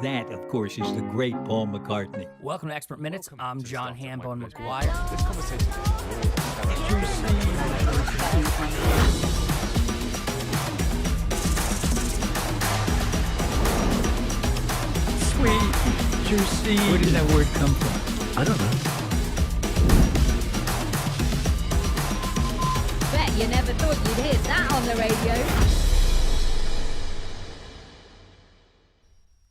That, of course, is the great Paul McCartney. Welcome to Expert Minutes. I'm John Hambone McGuire. This conversation Sweet, juicy. Where did that word come from? I don't know. Bet you never thought you'd hear that on the radio.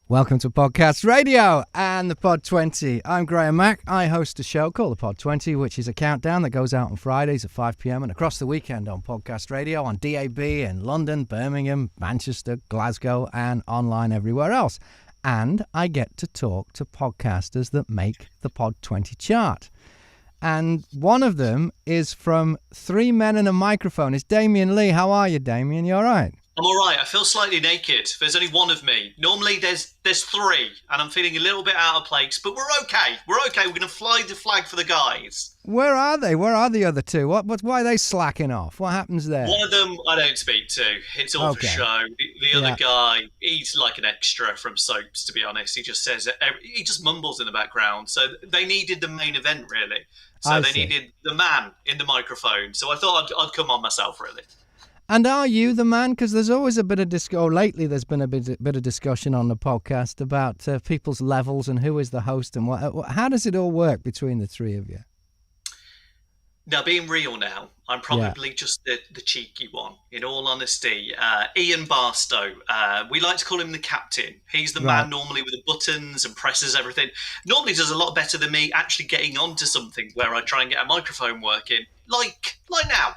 Welcome to Podcast Radio and the Pod 20. I'm Graham Mack. I host a show called the Pod 20, which is a countdown that goes out on Fridays at 5 p.m. and across the weekend on Podcast Radio on DAB in London, Birmingham, Manchester, Glasgow, and online everywhere else. And I get to talk to podcasters that make the Pod 20 chart. And one of them is from Three Men and a Microphone. It's Damien Lee. How are you, Damien? You all right? I'm all right. I feel slightly naked. There's only one of me. Normally there's three, and I'm feeling a little bit out of place, but we're okay. We're okay. We're going to fly the flag for the guys. Where are they? Where are the other two? Why are they slacking off? What happens there? One of them I don't speak to. It's all for show. The other guy, he's like an extra from soaps, to be honest. He just says, he just mumbles in the background. So they needed the main event, really. So they needed the man in the microphone. So I thought I'd come on myself, really. And are you the man? Because there's always a bit of lately there's been a bit of discussion on the podcast about people's levels and who is the host and what. How does it all work between the three of you? Now, being real now, I'm probably just the cheeky one, in all honesty. Ian Barstow, we like to call him the captain. He's the man normally with the buttons and presses everything. Normally does a lot better than me actually getting onto something where I try and get a microphone working, like now.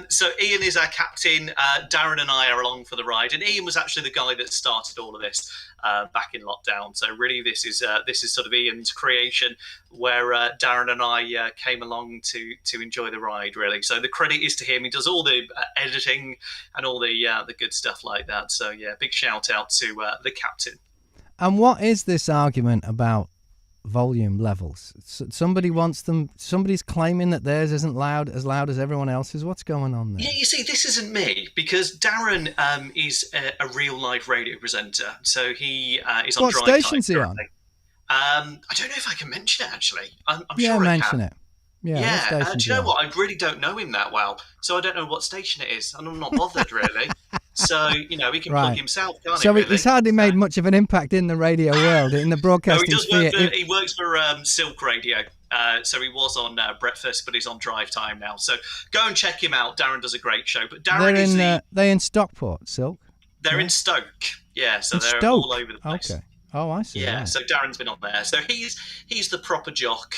So Ian is our captain. Darren and I are along for the ride, and Ian was actually the guy that started all of this back in lockdown. So really, this is sort of Ian's creation, where Darren and I came along to enjoy the ride. Really, so the credit is to him. He does all the editing and all the good stuff like that. So yeah, big shout out to the captain. And what is this argument about volume levels? Somebody wants them. Somebody's claiming that theirs isn't as loud as everyone else's. What's going on there? Yeah, you see, this isn't me, because Darren is a real live radio presenter. So he is on. What drive station's time he on? I don't know if I can mention it, actually. I'm yeah, sure mention I can. it. Yeah. Do you know what? I really don't know him that well, so I don't know what station it is, and I'm not bothered really. So he can plug himself, can't so he? Really? He's hardly made much of an impact in the radio world, in the broadcasting sphere. He works for Silk Radio. So he was on Breakfast, but he's on Drive Time now. So go and check him out. Darren does a great show. But Darren they're in Stockport, Silk? They're in Stoke. Yeah, so they're Stoke. all over the place. Okay. Oh, I see. Yeah, right. so Darren's been on there. So he's the proper jock.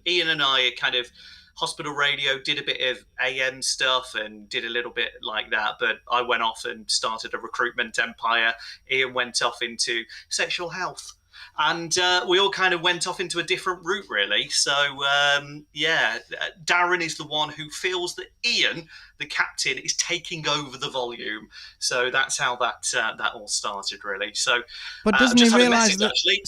Ian and I are kind of hospital radio, did a bit of AM stuff and did a little bit like that. But I went off and started a recruitment empire. Ian went off into sexual health. And we all kind of went off into a different route, really. So, Darren is the one who feels that Ian, the captain, is taking over the volume. So that's how that all started, really. So, but doesn't he realise that? Actually.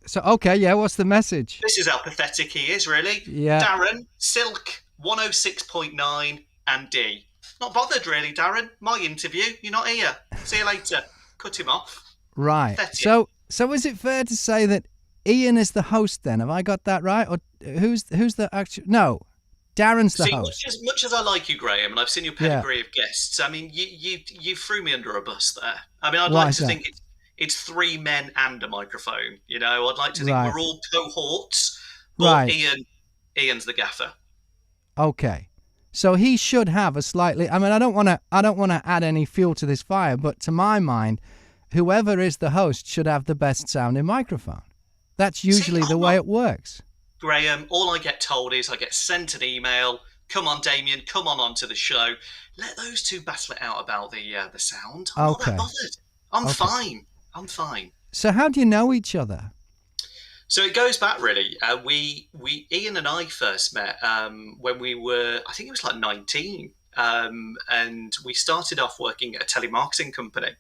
So, okay, yeah, what's the message? This is how pathetic he is, really. Yeah. Darren, Silk, 106.9 and D. Not bothered, really, Darren. My interview, you're not here. See you later. Cut him off. Right. Pathetic. So is it fair to say that Ian is the host then? Have I got that right? Or who's the actual... No, Darren's the host. Much as I like you, Graham, and I've seen your pedigree of guests, I mean, you threw me under a bus there. I mean, I'd like to think it's three men and a microphone. I'd like to think we're all cohorts, but Ian's the gaffer. Okay. So he should have a slightly... I mean, I don't want to add any fuel to this fire, but to my mind, whoever is the host should have the best sounding microphone. That's usually the way it works. Graham, all I get told is I get sent an email. Come on, Damien, come onto the show. Let those two battle it out about the sound. I'm not that bothered. I'm fine. So how do you know each other? So it goes back, really. Ian and I first met when we were, I think it was like 19. And we started off working at a telemarketing company.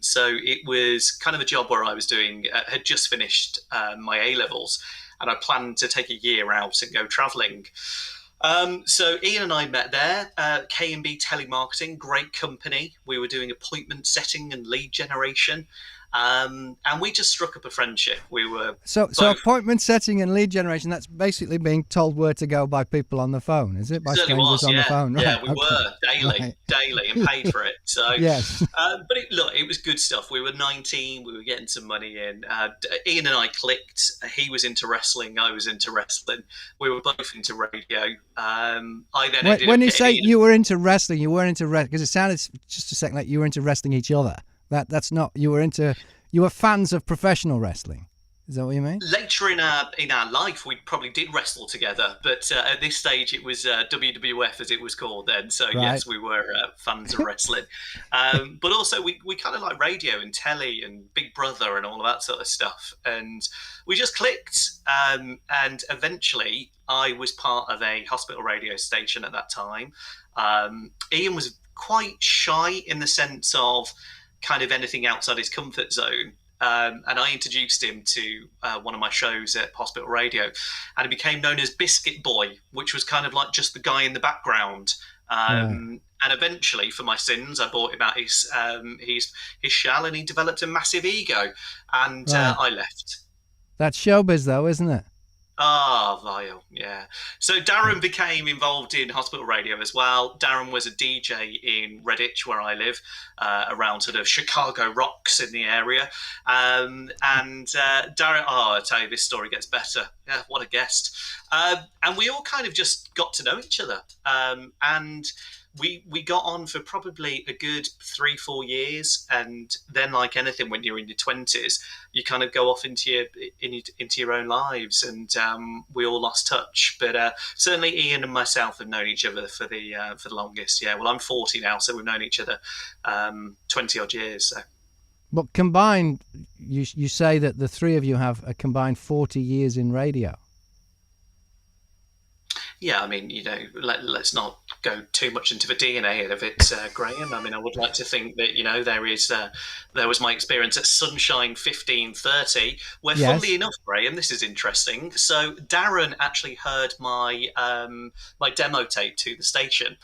So it was kind of a job where I was doing, had just finished my A-levels, and I planned to take a year out and go travelling. So Ian and I met there, K&B Telemarketing, great company. We were doing appointment setting and lead generation. And we just struck up a friendship. We were So both, appointment setting and lead generation, that's basically being told where to go by people on the phone, is it? By certainly strangers was, on yeah. the phone, right? Yeah, we okay. were Right. daily, and paid for it. So, Yes. but it was good stuff. We were 19. We were getting some money in. Ian and I clicked. He was into wrestling. I was into wrestling. We were both into radio. I then ended When up you say getting you were into wrestling, you weren't into wrestling, because it sounded just a second like you were into wrestling each other. That's not, you were fans of professional wrestling. Is that what you mean? later in our life, we probably did wrestle together, but at this stage, it was WWF as it was called then. So Right. yes, we were fans of wrestling, but also we kind of like radio and telly and Big Brother and all of that sort of stuff, and we just clicked. And eventually, I was part of a hospital radio station at that time. Ian was quite shy in the sense of kind of anything outside his comfort zone. And I introduced him to one of my shows at Hospital Radio, and he became known as Biscuit Boy, which was kind of like just the guy in the background. And eventually, for my sins, I bought him out his shell, and he developed a massive ego, and I left. That's showbiz, though, isn't it? Ah, vile, yeah. So Darren became involved in hospital radio as well. Darren was a DJ in Redditch, where I live, around sort of Chicago rocks in the area. And Darren, I tell you, this story gets better. Yeah, what a guest. And we all kind of just got to know each other. And we got on for probably a good 3-4 years, and then, like anything, when you're in your 20s, you kind of go off into your own lives, and we all lost touch. But certainly, Ian and myself have known each other for the longest. Yeah, well, I'm 40 now, so we've known each other 20 odd years. So. But combined, you say that the three of you have a combined 40 years in radio. Yeah, I mean, let's not go too much into the DNA of it, Graham. I mean, I would like to think that, there was my experience at Sunshine 1530, where, Yes. funnily enough, Graham, this is interesting. So Darren actually heard my my demo tape to the station,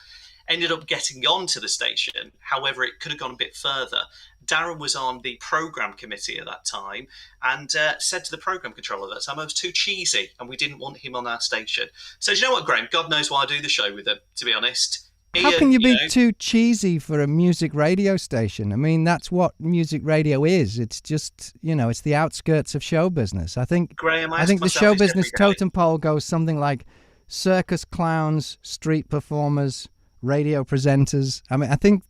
ended up getting onto the station. However, it could have gone a bit further. Darren was on the program committee at that time, and said to the program controller at that time I was too cheesy and we didn't want him on our station. So do you know what, Graham? God knows why I do the show with him, to be honest. How Ian, can you be too cheesy for a music radio station? I mean, that's what music radio is. It's just, it's the outskirts of show business. I think, Graham, I think the myself show this business every day. totem pole goes something like circus clowns, street performers, radio presenters. I mean, I think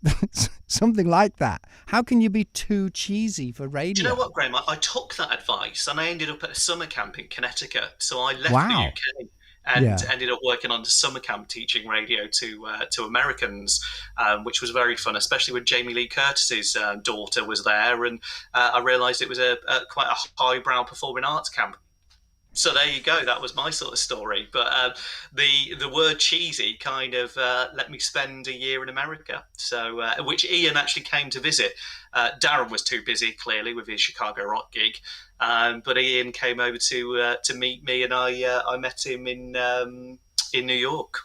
something like that. How can you be too cheesy for radio? Do you know what, Graham? I took that advice and I ended up at a summer camp in Connecticut. So I left Wow. the UK and ended up working on the summer camp teaching radio to Americans, which was very fun, especially when Jamie Lee Curtis's daughter was there, and I realised it was quite a highbrow performing arts camp. So there you go. That was my sort of story. But the word cheesy kind of let me spend a year in America. So which Ian actually came to visit. Darren was too busy, clearly, with his Chicago rock gig. But Ian came over to meet me, and I met him in New York.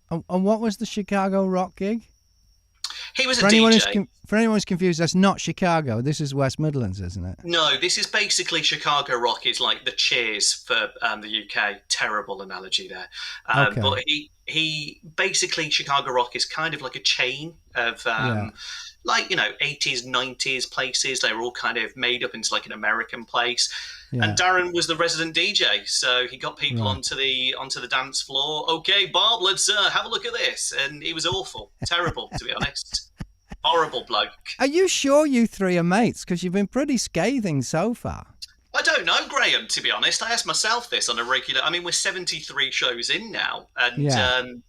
And what was the Chicago rock gig? He was For a anyone DJ. for anyone who's confused, that's not Chicago. This is West Midlands, isn't it? No, this is basically Chicago rock is like the Cheers for the UK. Terrible analogy there. Okay. But he basically, Chicago rock is kind of like a chain of like 80s, 90s places. They were all kind of made up into like an American place. Yeah. And Darren was the resident DJ, so he got people onto the dance floor. Okay, Bob, let's have a look at this. And it was awful, terrible, to be honest. Horrible bloke. Are you sure you three are mates? Because you've been pretty scathing so far. I don't know, Graham, to be honest. I ask myself this on a regular... I mean, we're 73 shows in now, and,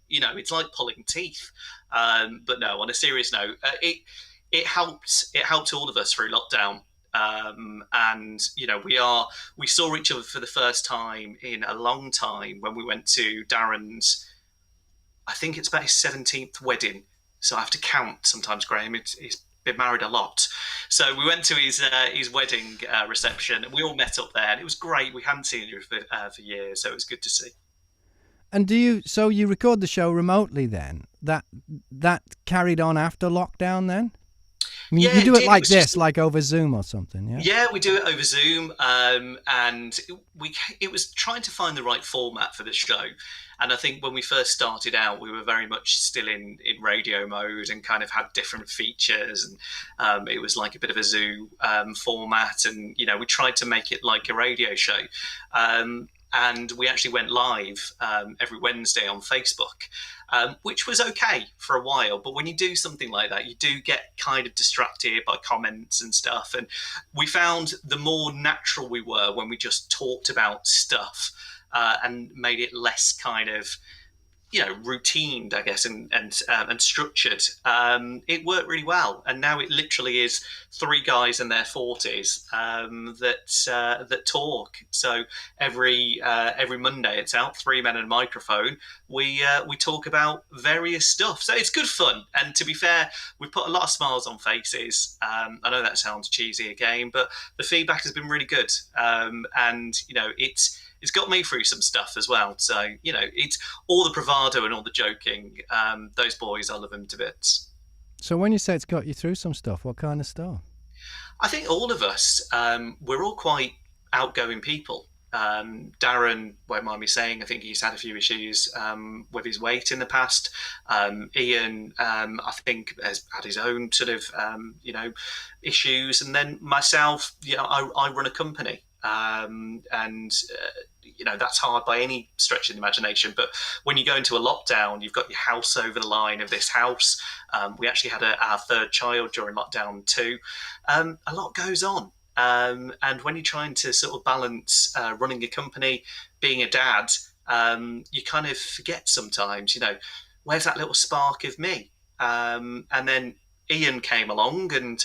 it's like pulling teeth. But no, on a serious note, it helped all of us through lockdown. And we saw each other for the first time in a long time when we went to Darren's, I think it's about his 17th wedding. So I have to count sometimes, Graham. He's been married a lot. So we went to his wedding reception, and we all met up there, and it was great. We hadn't seen you for years, so it was good to see. And so you record the show remotely then? That carried on after lockdown then? I mean, Yeah, you do it did. like was this, just like over Zoom or something, yeah? Yeah, we do it over Zoom, and it was trying to find the right format for the show. And I think when we first started out, we were very much still in radio mode and kind of had different features, and it was like a bit of a zoo format, and we tried to make it like a radio show. And we actually went live every Wednesday on Facebook, which was okay for a while. But when you do something like that, you do get kind of distracted by comments and stuff. And we found the more natural we were when we just talked about stuff and made it less kind of routined, I guess, and structured. It worked really well, and now it literally is three guys in their 40s that talk. So every Monday it's out, three men and a microphone. We talk about various stuff, so it's good fun. And to be fair, we put a lot of smiles on faces. I know that sounds cheesy again, but the feedback has been really good, and it's got me through some stuff as well. So, it's all the bravado and all the joking. Those boys, I love them to bits. So when you say it's got you through some stuff, what kind of stuff? I think all of us, we're all quite outgoing people. Darren won't mind me saying, I think he's had a few issues with his weight in the past. Ian, I think, has had his own sort of, issues. And then myself, I run a company. That's hard by any stretch of the imagination. But when you go into a lockdown, you've got your house over the line of this house. We actually had our third child during lockdown too. A lot goes on. And when you're trying to sort of balance running a company, being a dad, you kind of forget sometimes, where's that little spark of me? And then Ian came along and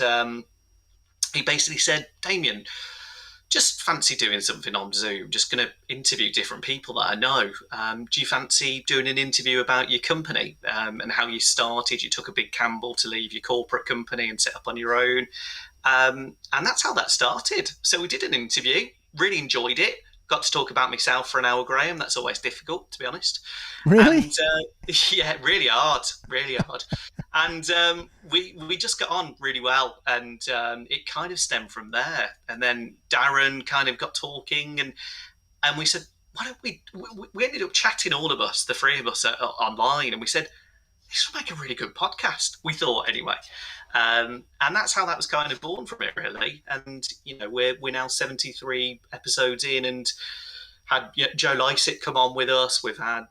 he basically said, Damien, just fancy doing something on Zoom, just going to interview different people that I know. Do you fancy doing an interview about your company and how you started? You took a big gamble to leave your corporate company and set up on your own. And that's how that started. So we did an interview, really enjoyed it. Got to talk about myself for an hour, Graham. That's always difficult, to be honest. Really? And, yeah, really hard. And we just got on really well, and it kind of stemmed from there. And then Darren kind of got talking, and we said, why don't we ended up chatting, all of us, the three of us, online, and we said, this will make a really good podcast, we thought anyway. And that's how that was kind of born from it, really. And we're now 73 episodes in, and had Joe Lycett come on with us. We've had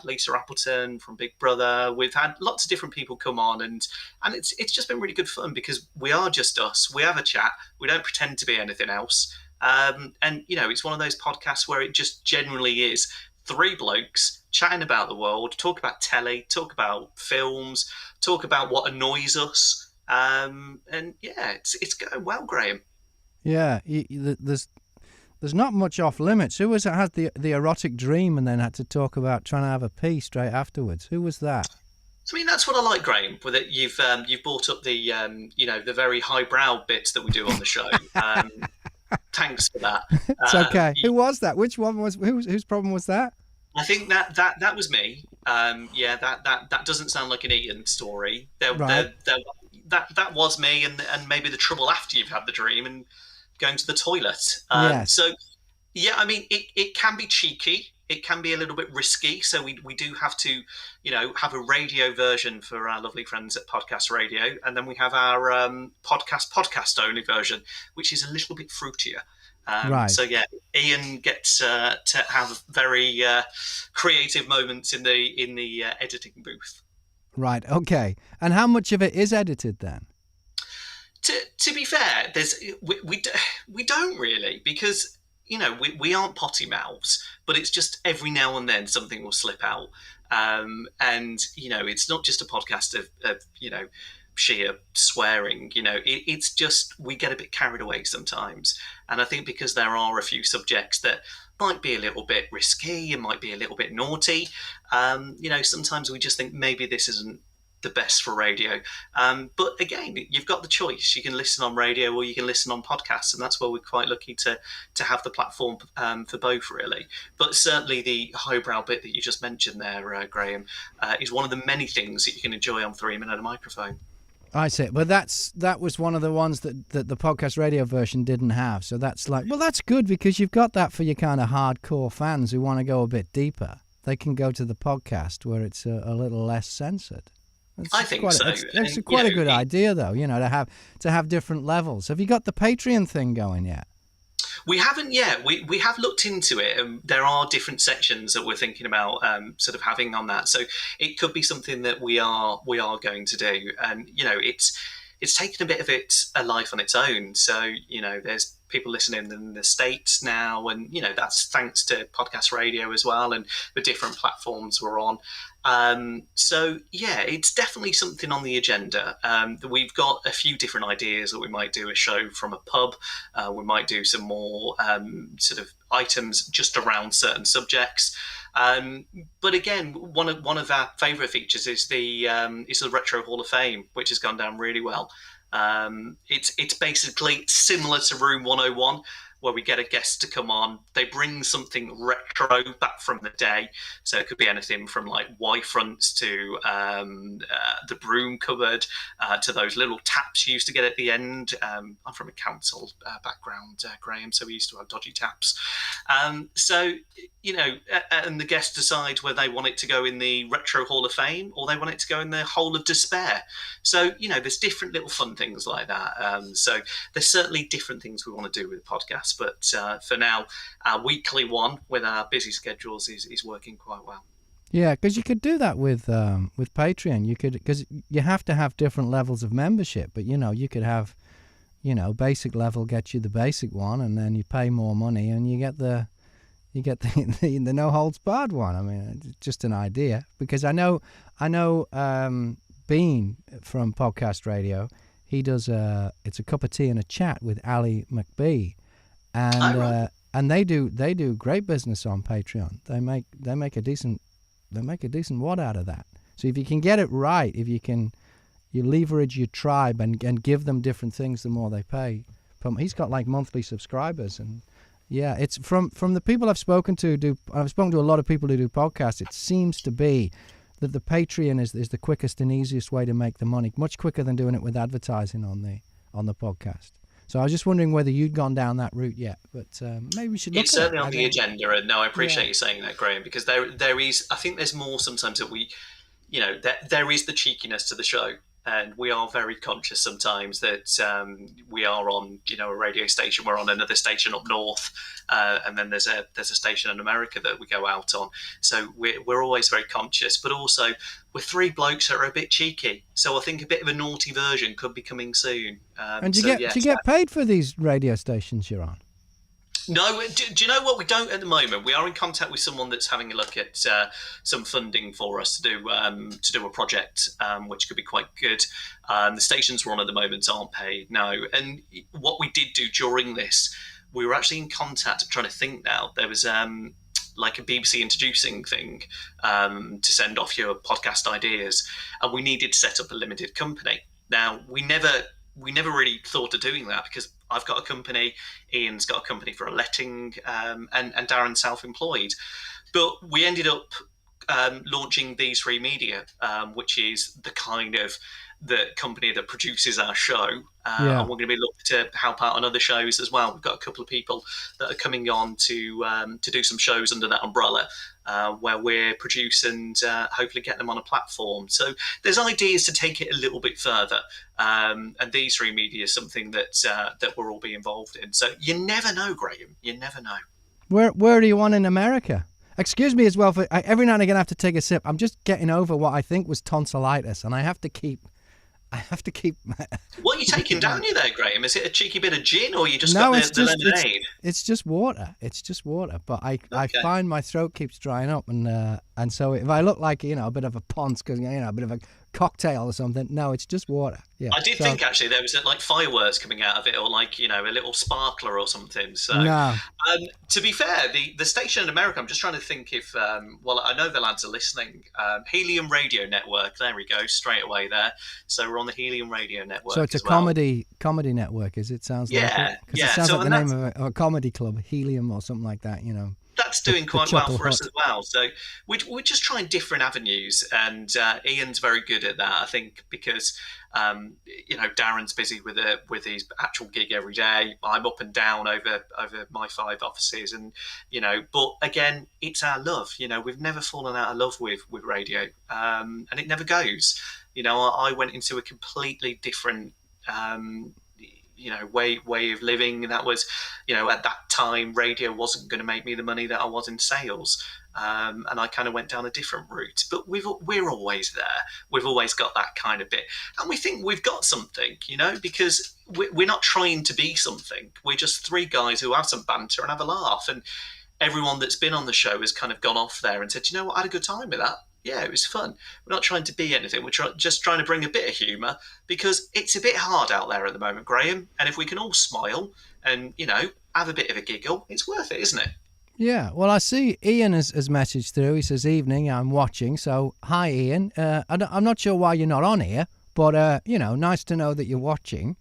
Lisa Appleton from Big Brother. We've had lots of different people come on, and it's just been really good fun because we are just us. We have a chat. We don't pretend to be anything else. And it's one of those podcasts where it just generally is three blokes chatting about the world, talk about telly, talk about films, talk about what annoys us, and yeah, it's going well, Graham. Yeah, there's not much off limits. Who was it had the erotic dream and then had to talk about trying to have a pee straight afterwards? Who was that? I mean, that's what I like, Graham. With it, you've brought up the the very highbrow bits that we do on the show. Thanks for that. It's okay. Who was that? Which one was whose problem was that? I think that was me. That doesn't sound like an Ian story. That was me, and maybe the trouble after you've had the dream and going to the toilet. Yes. So, yeah, I mean, it can be cheeky. It can be a little bit risky. So we do have to, have a radio version for our lovely friends at Podcast Radio. And then we have our podcast only version, which is a little bit fruitier. Right. So yeah, Ian gets to have very creative moments in the editing booth. Right. Okay. And how much of it is edited then? To be fair, we don't really, because we aren't potty mouths, but it's just every now and then something will slip out, and it's not just a podcast of sheer swearing. It's just we get a bit carried away sometimes, and I think because there are a few subjects that might be a little bit risky and might be a little bit naughty, sometimes we just think maybe this isn't the best for radio, but again, you've got the choice. You can listen on radio or you can listen on podcasts, and that's where we're quite lucky to have the platform for both, really. But certainly the highbrow bit that you just mentioned there, Graham, is one of the many things that you can enjoy on 3 Minute Microphone. I see. But that was one of the ones that the podcast radio version didn't have. So that's like, well, that's good because you've got that for your kind of hardcore fans who want to go a bit deeper. They can go to the podcast where it's a little less censored. I think so. It's quite a good idea, though, to have different levels. Have you got the Patreon thing going yet? We haven't yet. We have looked into it. There are different sections that we're thinking about sort of having on that. So it could be something that we are going to do. And it's taken a bit of a life on its own. So there's people listening in the States now, and that's thanks to podcast radio as well, and the different platforms we're on. So yeah, it's definitely something on the agenda. We've got a few different ideas that we might do a show from a pub. We might do some more sort of items just around certain subjects. But again, one of our favourite features is the Retro Hall of Fame, which has gone down really well. It's basically similar to Room 101, where we get a guest to come on. They bring something retro back from the day. So it could be anything from like Y-fronts to the broom cupboard to those little taps you used to get at the end. I'm from a council background, Graham, so we used to have dodgy taps. And the guest decides whether they want it to go in the Retro Hall of Fame or they want it to go in the Hole of Despair. So, there's different little fun things like that. So there's certainly different things we want to do with the podcast. But for now, our weekly one with our busy schedules is working quite well. Yeah, because you could do that with Patreon. You could, because you have to have different levels of membership. But you could have, basic level gets you the basic one, and then you pay more money and you get the no holds barred one. I mean, it's just an idea because I know Bean from Podcast Radio. He does it's a cup of tea and a chat with Ali McBee. And they do great business on Patreon. They make a decent wad out of that. So if you can get it right, if you leverage your tribe and give them different things, the more they pay. He's got like monthly subscribers, and yeah, it's from the people I've spoken to. I've spoken to a lot of people who do podcasts. It seems to be that the Patreon is the quickest and easiest way to make the money, much quicker than doing it with advertising on the podcast. So I was just wondering whether you'd gone down that route yet, but maybe we should look at it. It's certainly on the agenda, and no, I appreciate you saying that, Graham, because there is, I think there's more sometimes that we, there is the cheekiness to the show, and we are very conscious sometimes that we are on, a radio station, we're on another station up north, and then there's a station in America that we go out on. So we're always very conscious, but also we're three blokes that are a bit cheeky. So I think a bit of a naughty version could be coming soon. And do you get paid for these radio stations you're on? No, do you know what? We don't at the moment. We are in contact with someone that's having a look at some funding for us to do a project, which could be quite good. The stations we're on at the moment aren't paid, no. And what we did do during this, we were actually in contact. I'm trying to think now. There was like a BBC introducing thing to send off your podcast ideas, and we needed to set up a limited company. Now we never really thought of doing that because I've got a company, Ian's got a company for a letting, and Darren's self-employed. But we ended up launching These Three Media, which is the kind of the company that produces our show. And we're going to be looking to help out on other shows as well. We've got a couple of people that are coming on to do some shows under that umbrella, where we're producing and hopefully get them on a platform. So there's ideas to take it a little bit further. And These Three Media is something that we'll all be involved in. So you never know, Graham. You never know. Where do you want in America? Excuse me as well, for every now and again I have to take a sip. I'm just getting over what I think was tonsillitis, and I have to keep. What are you taking down you there, Graham? Is it a cheeky bit of gin, or you just got the lemonade? It's just water. It's just water. But I find my throat keeps drying up, and so if I look like a bit of a ponce, because a bit of a cocktail or something, no, it's just water. Yeah. I did think actually there was like fireworks coming out of it, or like a little sparkler or something. So no. To be fair, the station in America, I'm just trying to think if I know the lads are listening. Helium Radio Network. There we go, straight away there. So we're on the Helium Radio Network. So it's a comedy network, as it sounds like. Yeah, Because it sounds like the name of a comedy club, Helium or something like that. that's doing quite well Chuckle for us Hut. as well. So we're just trying different avenues, and Ian's very good at that, I think, because Darren's busy with his actual gig every day. I'm up and down over my 5 offices, and but again, it's our love. We've never fallen out of love with radio, and it never goes. I went into a completely different way of living. And that was, at that time, radio wasn't going to make me the money that I was in sales. And I kind of went down a different route. But we're always there. We've always got that kind of bit. And we think we've got something, because we're not trying to be something. We're just 3 guys who have some banter and have a laugh. And everyone that's been on the show has kind of gone off there and said, you know what, I had a good time with that. Yeah, it was fun. We're not trying to be anything. We're just trying to bring a bit of humour, because it's a bit hard out there at the moment, Graham. And if we can all smile and, have a bit of a giggle, it's worth it, isn't it? Yeah, well, I see Ian has messaged through. He says, evening, I'm watching. So, hi, Ian. I'm not sure why you're not on here, but, nice to know that you're watching.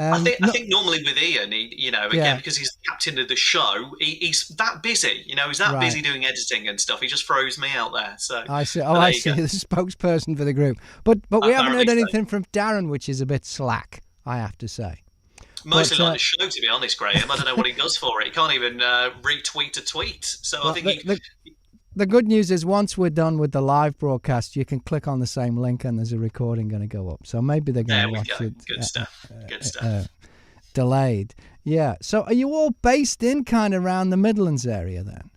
I think normally with Ian, because he's the captain of the show, he's that busy. He's that busy doing editing and stuff. He just throws me out there. So I see. Oh, I see. The spokesperson for the group. But we haven't heard anything from Darren, which is a bit slack, I have to say. Mostly like the show, to be honest, Graham. I don't know what he does for it. He can't even retweet a tweet. So I think the good news is, once we're done with the live broadcast, you can click on the same link and there's a recording going to go up. So maybe they're going to watch it. Good stuff. Good stuff. Delayed. Yeah. So are you all based in kind of around the Midlands area then?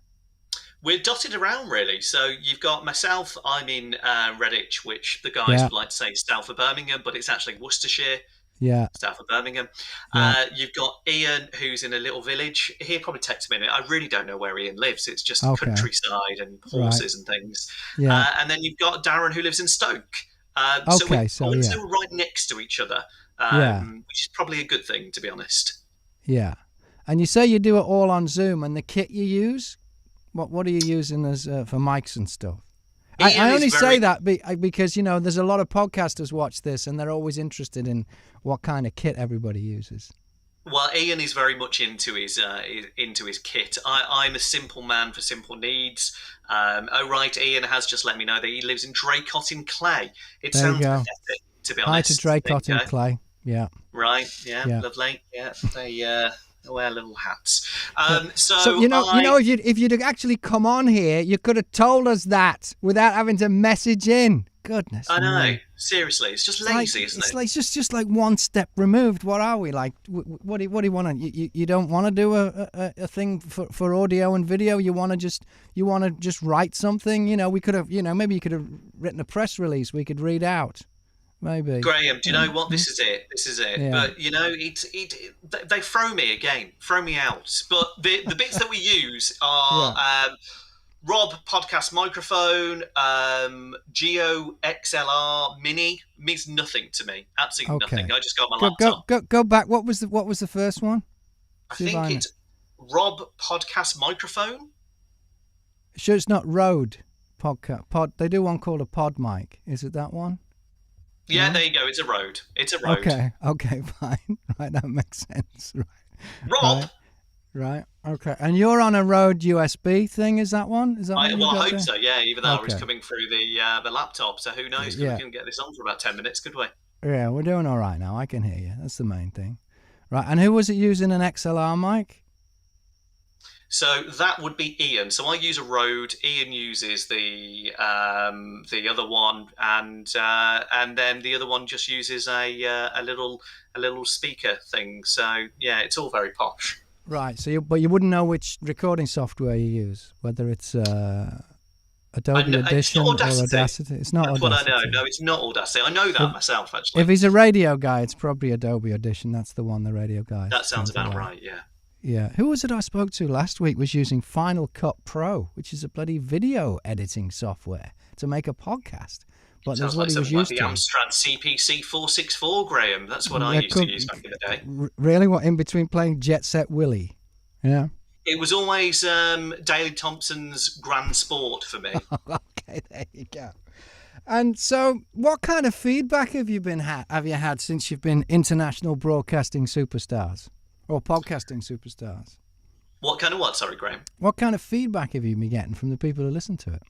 We're dotted around, really. So you've got myself. I'm in Redditch, which the guys would like to say is south of Birmingham, but it's actually Worcestershire. Yeah. South of Birmingham. Yeah. You've got Ian, who's in a little village. He'll probably take a minute. I really don't know where Ian lives. It's just countryside and horses and things. Yeah. And then you've got Darren, who lives in Stoke. So we're right next to each other, which is probably a good thing, to be honest. Yeah. And you say you do it all on Zoom, and the kit you use, what are you using as for mics and stuff? I only say that because, there's a lot of podcasters watch this and they're always interested in what kind of kit everybody uses. Well, Ian is very much into his kit. I'm a simple man for simple needs. Ian has just let me know that he lives in Draycott in Clay. It sounds pathetic, to be honest. Hi to Draycott in Clay. Yeah. Right. Yeah. Lovely. Yeah. They wear little hats. So if you'd actually come on here, you could have told us that without having to message in. Goodness. I know. Me. Seriously, it's just lazy, isn't it? It's like just like one step removed. What are we like? What do you want to? You don't want to do a thing for audio and video. You want to just write something. We could have. Maybe you could have written a press release we could read out. Maybe. Graham, do you know what? This is it. Yeah. But they throw me out. But the bits that we use are Rob podcast microphone, Geo XLR Mini means nothing to me. Absolutely nothing. I just got my laptop. Go back. What was the first one? I think it's Rob podcast microphone. Sure, it's not Rode podcast. Pod. They do one called a pod mic. Is it that one? Yeah, there you go. It's a Rode. Okay, fine. Right, that makes sense. Right. Rob. Right. Okay. And you're on a Rode USB thing, is that one? I hope so, yeah. Either that or it's coming through the laptop, so who knows? We can get this on for about 10 minutes, could we? Yeah, we're doing all right now. I can hear you. That's the main thing. Right. And who was it using an XLR mic? So that would be Ian. So I use a Rode. Ian uses the other one, and then the other one just uses a little speaker thing. So yeah, it's all very posh. Right. So but you wouldn't know which recording software you use, whether it's Adobe Audition or Audacity. It's not Audacity. That's what I know. No, it's not Audacity. I know that myself, actually. If he's a radio guy, it's probably Adobe Audition. That's the one the radio guy. That sounds about right. Yeah. Yeah. Who was it I spoke to last week was using Final Cut Pro, which is a bloody video editing software to make a podcast. But that's what he was used to. The Amstrad CPC 464, Graham. That's what I used to use back in the day. Really? What, in between playing Jet Set Willy? Yeah. It was always Daley Thompson's Grand Sport for me. Okay, there you go. And so, what kind of feedback have you had since you've been international broadcasting superstars or podcasting superstars? What kind of what? Sorry, Graham. What kind of feedback have you been getting from the people who listen to it?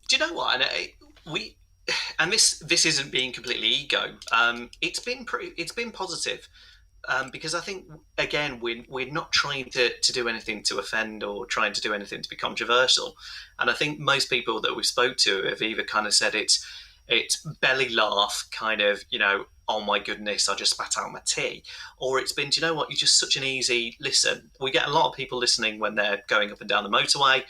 Do you know what? And this isn't being completely ego. It's been positive. Because I think, again, we're not trying to do anything to offend or trying to do anything to be controversial. And I think most people that we spoke to have either kind of said it's belly laugh, kind of, oh my goodness, I just spat out my tea. Or it's been, do you know what, you're just such an easy listen. We get a lot of people listening when they're going up and down the motorway.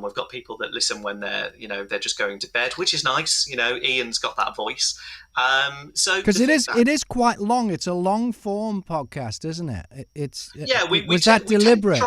We've got people that listen when they're just going to bed, which is nice. Ian's got that voice. Because it is quite long. It's a long form podcast, isn't it? Was that deliberate?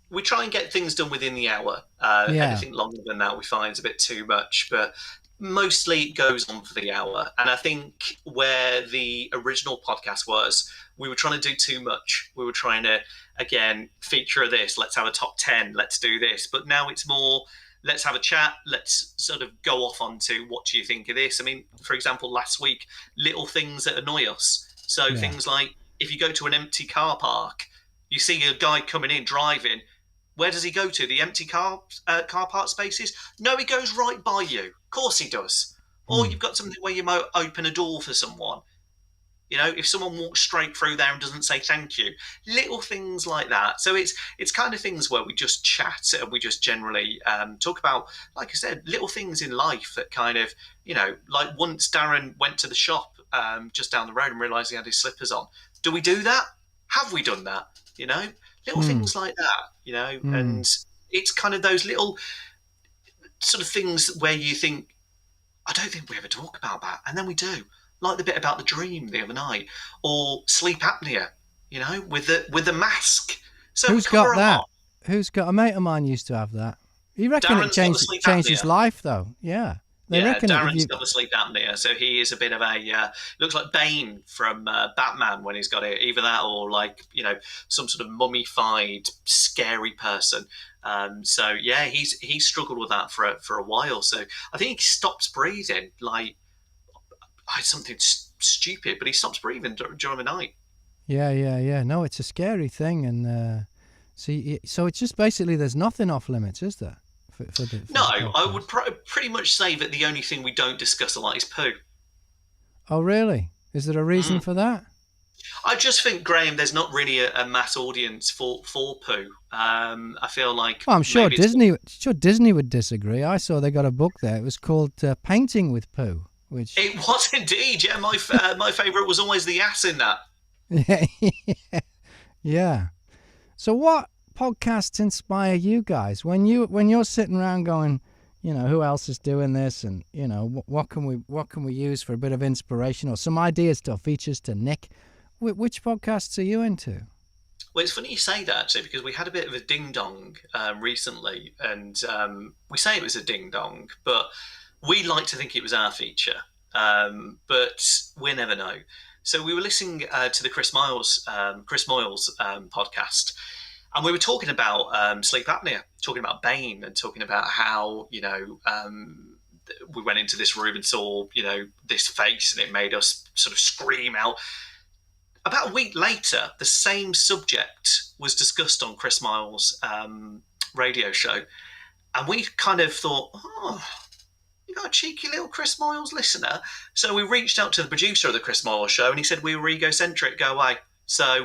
We try and get things done within the hour. Anything longer than that we find is a bit too much, but mostly it goes on for the hour. And I think where the original podcast was, we were trying to do too much. We were trying to, again, feature this. Let's have a top 10. Let's do this. But now it's more, let's have a chat. Let's sort of go off onto what do you think of this? I mean, for example, last week, little things that annoy us. So things like if you go to an empty car park, you see a guy coming in driving. Where does he go to? The empty car park spaces? No, he goes right by you. Of course he does. Or you've got something where you might open a door for someone. If someone walks straight through there and doesn't say thank you, little things like that. So it's kind of things where we just chat and we just generally talk about, like I said, little things in life that kind of, like once Darren went to the shop just down the road and realised he had his slippers on. Do we do that? Have we done that? Little things like that, and it's kind of those little sort of things where you think, I don't think we ever talk about that. And then we do. Like the bit about the dream the other night, or sleep apnea, with the mask. So who's got that? Who's got a mate of mine used to have that. You reckon Darren's it changed his life though? Yeah. Darren's got the sleep apnea, so he is a bit of a looks like Bane from Batman when he's got it. Either that, or like some sort of mummified, scary person. So yeah, he's struggled with that for a while. So I think he stops breathing. Like something stupid, but he stops breathing during the night. Yeah. No, it's a scary thing, and so it's just basically there's nothing off limits, is there? No, I would pretty much say that the only thing we don't discuss a lot is poo. Oh, really? Is there a reason for that? I just think, Graham, there's not really a mass audience for poo. I feel like... Well, I'm sure Disney would disagree. I saw they got a book there. It was called Painting with Poo. Which... It was indeed, yeah. My favourite was always the ass in that. Yeah. So what podcasts inspire you guys when you're sitting around going, who else is doing this, and what can we use for a bit of inspiration or some ideas or features to nick? Which podcasts are you into? Well, it's funny you say that, actually, because we had a bit of a ding dong recently, and we say it was a ding dong, but we like to think it was our feature, but we never know. So we were listening to the Chris Moyles podcast. And we were talking about sleep apnea, talking about Bane, and talking about how, we went into this room and saw, this face, and it made us sort of scream out. About a week later, the same subject was discussed on Chris Moyles' radio show. And we kind of thought, you got a cheeky little Chris Moyles listener. So we reached out to the producer of the Chris Moyles show, and he said we were egocentric, go away. So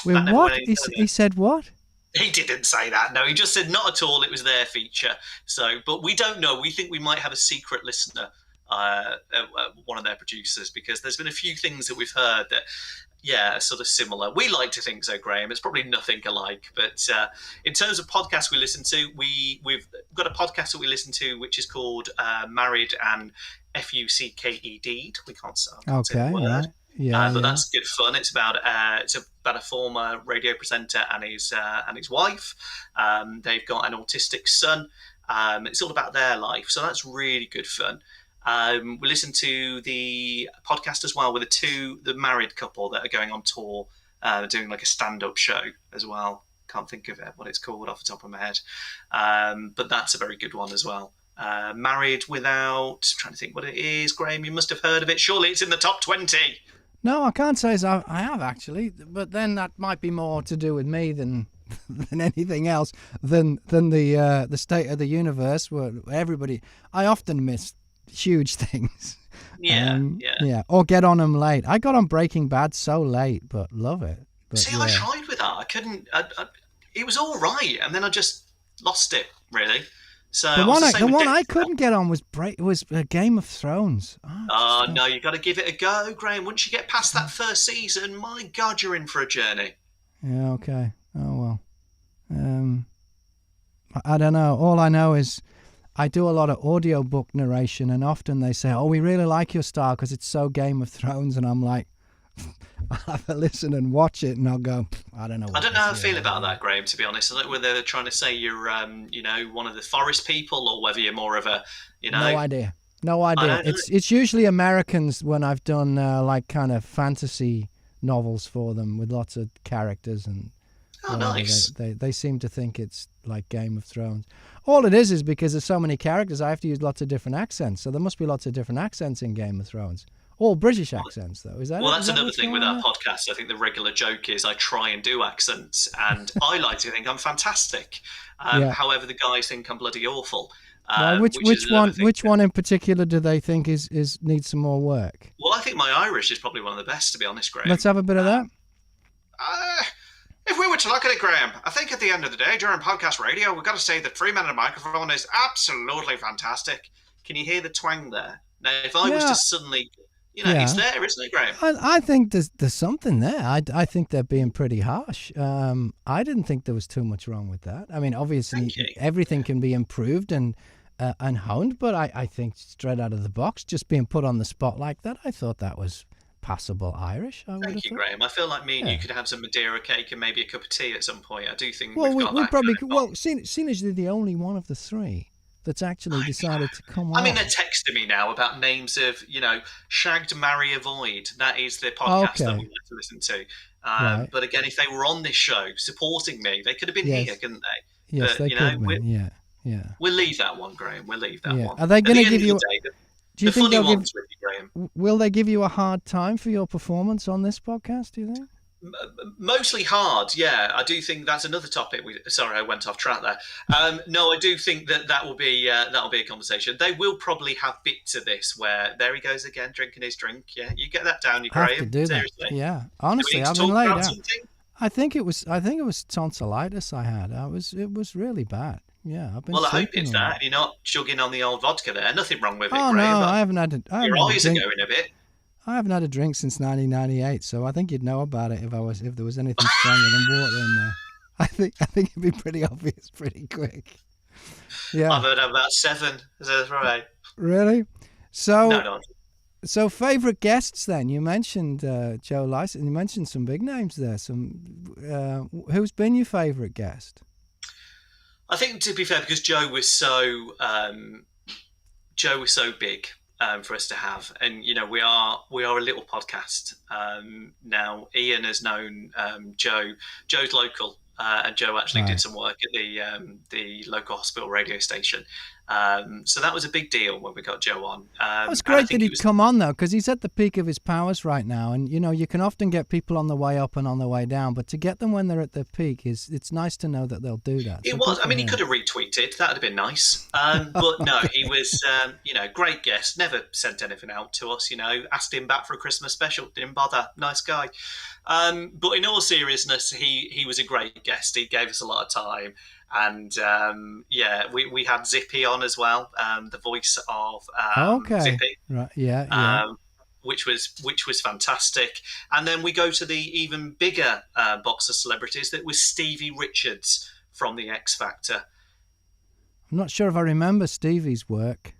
what? He said what? He didn't say that. No, he just said not at all. It was their feature. So, but we don't know. We think we might have a secret listener, one of their producers, because there's been a few things that we've heard that, are sort of similar. We like to think so, Graham. It's probably nothing alike. But in terms of podcasts we listen to, we've got a podcast that we listen to which is called Married and Fucked. We can't say the word. Right. Yeah, that's good fun. It's about a former radio presenter and his wife. They've got an autistic son. It's all about their life, so that's really good fun. We listen to the podcast as well with the married couple that are going on tour, doing like a stand-up show as well. Can't think of what it's called off the top of my head, but that's a very good one as well. Married Without... I'm trying to think what it is. Graham, you must have heard of it. Surely it's in the top 20. No, I can't say as I have actually, but then that might be more to do with me than than anything else than the state of the universe where everybody. I often miss huge things. Yeah. Or get on them late. I got on Breaking Bad so late, but love it. But, See, I tried with that. I couldn't. It was all right, and then I just lost it really. So the one I couldn't get on was Game of Thrones. No, you got to give it a go, Graham. Once you get past that first season, my God, you're in for a journey. Yeah. Okay. Oh well. I don't know. All I know is I do a lot of audiobook narration, and often they say, "Oh, we really like your style because it's so Game of Thrones," and I'm like, I'll have a listen and watch it, and I'll go, I don't know. I don't know how I feel about that, Graham. To be honest, I don't know whether they're trying to say you're, one of the forest people, or whether you're more of a, No idea. It's usually Americans when I've done like kind of fantasy novels for them with lots of characters and. Oh, nice. They seem to think it's like Game of Thrones. All it is because there's so many characters, I have to use lots of different accents. So there must be lots of different accents in Game of Thrones. All British accents, though. Is that? Well, that's another thing with our podcast. I think the regular joke is I try and do accents, and I like to think I'm fantastic. However, the guys think I'm bloody awful. Which one in particular do they think is needs some more work? Well, I think my Irish is probably one of the best, to be honest, Graham. Let's have a bit of that. If we were to look at it, Graham, I think at the end of the day, during podcast radio, we've got to say that 3 Men and a Microphone is absolutely fantastic. Can you hear the twang there? Now, if I was to suddenly, it's there, isn't it, Graham? I think there's something there. I think they're being pretty harsh. I didn't think there was too much wrong with that. I mean, obviously, everything can be improved and honed, but I think straight out of the box, just being put on the spot like that, I thought that was passable Irish. Thank you, Graham. I feel like me and you could have some Madeira cake and maybe a cup of tea at some point. I do think we've got that probably kind of well, seeing as you're the only one of the three that's actually decided to come on. I mean, they're texting me now about names of, Shagged, Marry, Avoid. That is the podcast that we like to listen to. Right. But again, if they were on this show supporting me, they could have been here, couldn't they? Yes, they could have been. Yeah. We'll leave that one, Graham. We'll leave that one. Are they going to give you... Do you think Graham. Will they give you a hard time for your performance on this podcast, do you think? Mostly hard, yeah. I do think that's another topic. Sorry, I went off track there. No, I do think that will be a conversation. They will probably have bits of this where there he goes again, drinking his drink. Yeah, you get that down, Graham. Have to do Seriously. That. Yeah, honestly, I've been laid out. I think it was tonsillitis I had. It was really bad. Yeah, I've been. Well, I hope it's that. You're not chugging on the old vodka there. Nothing wrong with it, Graham. No, I haven't had it. Your eyes are going a bit. I haven't had a drink since 1998, so I think you'd know about it if there was anything stronger than water in there. I think it'd be pretty obvious pretty quick. Yeah, I've heard about 7. Is that right? Really? So no. So favourite guests then? You mentioned Joe Lycett. You mentioned some big names there. Who's been your favourite guest? I think, to be fair, because Joe was so big for us to have, and we are a little podcast now. Ian has known Joe. Joe's local, and Joe actually did some work at the local hospital radio station. So that was a big deal when we got Joe on. It was great that he'd come on, though, because he's at the peak of his powers right now. And, you can often get people on the way up and on the way down. But to get them when they're at their peak, it's nice to know that they'll do that. It was. I mean, he could have retweeted. That would have been nice. But no, he was, great guest. Never sent anything out to us, Asked him back for a Christmas special. Didn't bother. Nice guy. But in all seriousness, he was a great guest. He gave us a lot of time. And we had Zippy on as well, the voice of Zippy, right? Yeah. Which was fantastic. And then we go to the even bigger box of celebrities. That was Stevie Richards from the X Factor. I'm not sure if I remember Stevie's work.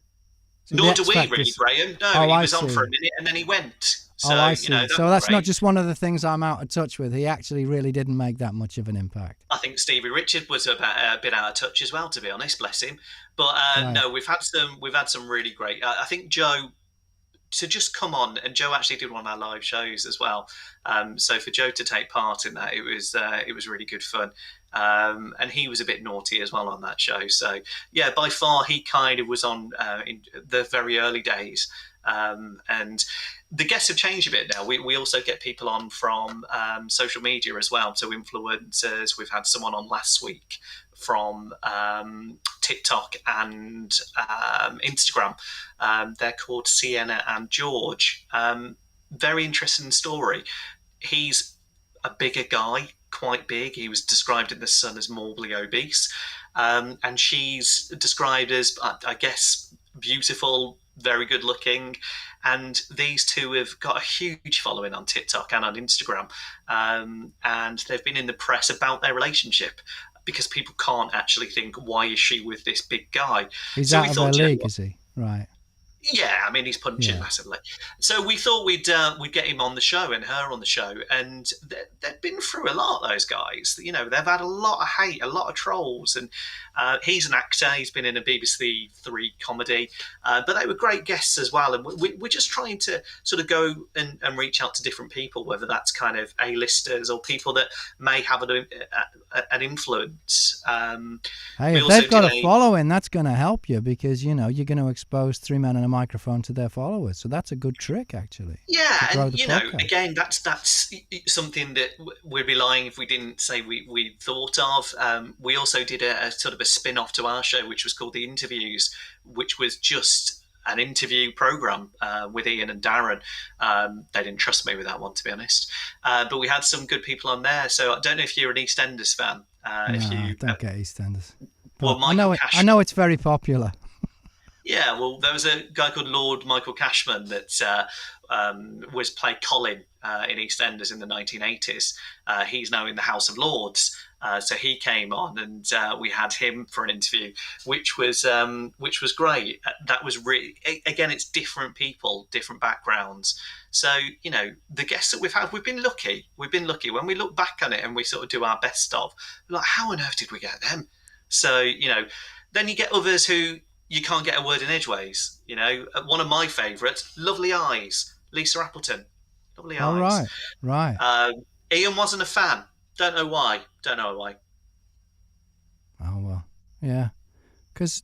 Nor do we really, Graham. No, he was on for a minute and then he went. So, I see. So that's not just one of the things I'm out of touch with. He actually really didn't make that much of an impact. I think Stevie Richards was a bit out of touch as well, to be honest. Bless him. But no, we've had some really great. I think Joe, to just come on, and Joe actually did one of our live shows as well. So for Joe to take part in that, it was really good fun. And he was a bit naughty as well on that show. So yeah, by far he kind of was on in the very early days. And the guests have changed a bit now. We also get people on from social media as well, so influencers. We've had someone on last week from TikTok and Instagram. They're called Sienna and George. Very interesting story. He's a bigger guy, quite big. He was described in The Sun as morbidly obese. And she's described as, I guess, beautiful, very good looking. And these two have got a huge following on TikTok and on Instagram. And they've been in the press about their relationship because people can't actually think, why is she with this big guy? He's out of their league, is he? Right. Yeah, I mean, he's punching massively. So we thought we'd get him on the show and her on the show, and they've been through a lot, those guys. You know, they've had a lot of hate, a lot of trolls, and he's an actor. He's been in a BBC Three comedy, but they were great guests as well. And we're just trying to sort of go and reach out to different people, whether that's kind of A-listers or people that may have an influence. Hey, if they've got a following, that's going to help you because, you know, you're going to expose three men and a microphone to their followers. So that's a good trick, actually. Yeah, and, you know, again, that's something that we'd be lying if we didn't say we thought of. We also did a sort of a spin-off to our show, which was called The Interviews, which was just an interview program with Ian and Darren. They didn't trust me with that one, to be honest. But we had some good people on there. So I don't know if you're an EastEnders fan. No, don't get EastEnders. Well, I know it's very popular. Yeah, well, there was a guy called Lord Michael Cashman that was played Colin in EastEnders in the 1980s. He's now in the House of Lords, so he came on, and we had him for an interview, which was great. That was really, again, it's different people, different backgrounds. So, you know, the guests that we've had, we've been lucky. When we look back on it and we sort of do our best of, we're like, how on earth did we get them? So, you know, then you get others who you can't get a word in edgeways. You know, one of my favourites, Lovely Eyes, Lisa Appleton. Lovely Eyes. Oh, right. Ian wasn't a fan. Don't know why. Oh, well, yeah. Because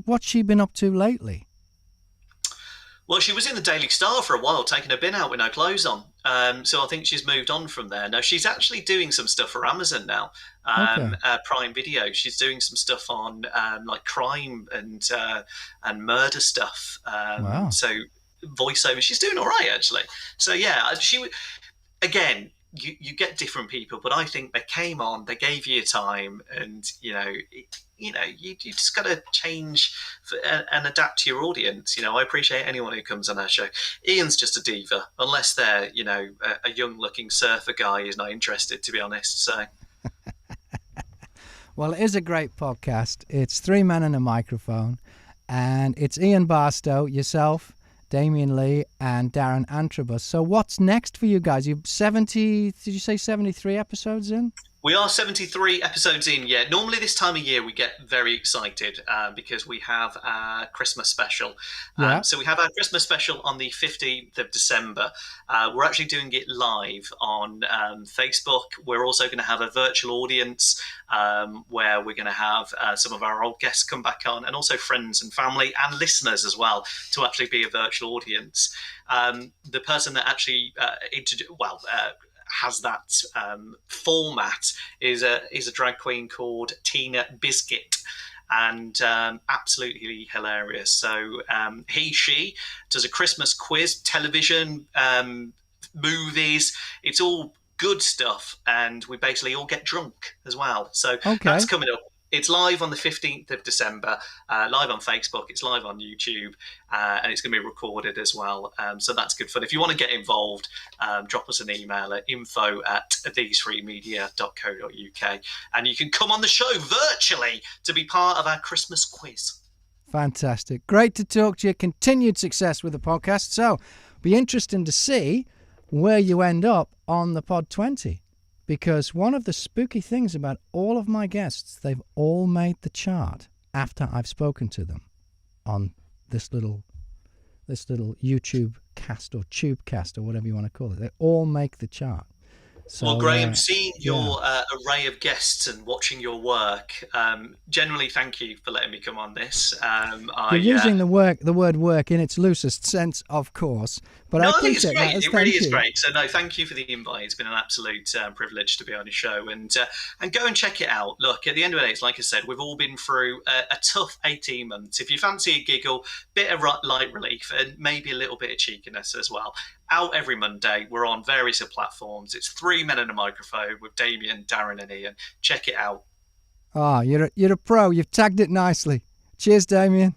what's she been up to lately? Well, she was in the Daily Star for a while, taking her bin out with no clothes on. So I think she's moved on from there. No, she's actually doing some stuff for Amazon now, Prime Video. She's doing some stuff on like crime and murder stuff. Wow. So voiceover. She's doing all right, actually. So yeah, again, you get different people, but I think they came on, they gave you time, and you just got to change and adapt to your audience. You know, I appreciate anyone who comes on our show. Ian's just a diva, unless they're, you know, a young-looking surfer guy who's not interested, to be honest. So, well, it is a great podcast. It's three men and a microphone, and it's Ian Barstow, yourself, Damien Lee, and Darren Antrobus. So what's next for you guys? Did you say 73 episodes in? We are 73 episodes in, yeah. Normally this time of year we get very excited because we have our Christmas special. So we have our Christmas special on the 15th of December. We're actually doing it live on Facebook. We're also going to have a virtual audience where we're going to have some of our old guests come back on, and also friends and family and listeners as well, to actually be a virtual audience. The person that actually has that format is a drag queen called Tina Biscuit, and absolutely hilarious. So she does a Christmas quiz, television, movies. It's all good stuff, and we basically all get drunk as well. So that's coming up. It's live on the 15th of December, live on Facebook, it's live on YouTube, and it's going to be recorded as well. So that's good fun. If you want to get involved, drop us an email at info@thesfreemedia.co.uk, and you can come on the show virtually to be part of our Christmas quiz. Fantastic. Great to talk to you. Continued success with the podcast. So, be interesting to see where you end up on the Pod 20. Because one of the spooky things about all of my guests, they've all made the chart after I've spoken to them on this little YouTube cast or tube cast or whatever you want to call it. They all make the chart. So, well, Graham, seeing yeah. your array of guests and watching your work, generally, thank you for letting me come on this. You're using the word work in its loosest sense, of course, but No, I I think it's appreciate great. that. It really is great. So, no, thank you for the invite. It's been an absolute privilege to be on your show, and go and check it out. Look, at the end of the day, it's like I said, we've all been through a tough 18 months. If you fancy a giggle, bit of light relief, and maybe a little bit of cheekiness as well. Out every Monday. We're on various platforms. It's 3 Men and a Microphone with Damien, Darren, and Ian. Check it out. Ah, you're a pro. You've tagged it nicely. Cheers, Damien.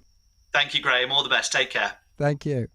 Thank you, Graham. All the best. Take care. Thank you.